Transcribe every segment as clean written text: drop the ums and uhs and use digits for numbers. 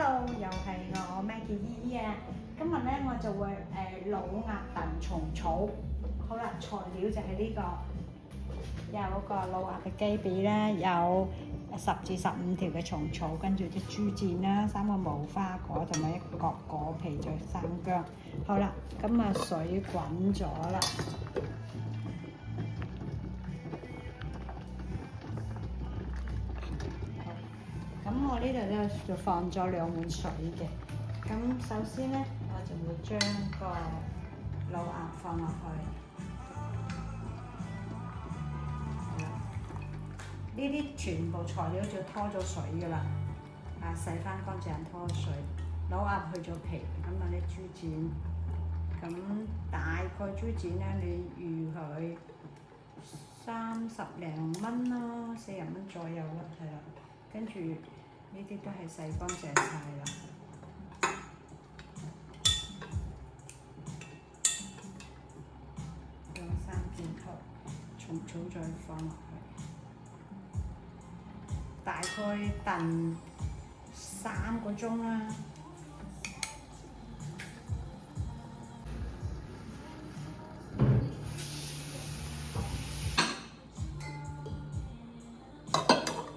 Hello，又係我 Maggie 姨姨啊！今日咧我就會老鴨燉蟲草。好啦，材料就係呢個，有個老鴨嘅雞髀啦，有10至15條嘅蟲草，跟住啲豬腱啦，3個無花果同埋1個果皮，再生薑。好啦，咁啊水滾咗啦。咁我呢度咧就放咗2碗水嘅。咁首先咧，我就會將個老鴨放落去。呢啲全部材料就拖咗水㗎啦，洗翻乾淨拖水。老鴨去咗皮，咁啊啲豬腱，咁大概豬腱咧，你預佢30零蚊咯，40蚊左右啦，係啦。跟住呢啲都係洗乾淨晒啦。用3件頭，蟲草再放落去，大概燉3個鐘啦。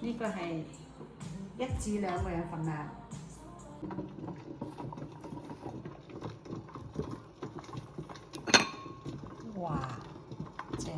呢個係1至2個人份量。哇，正！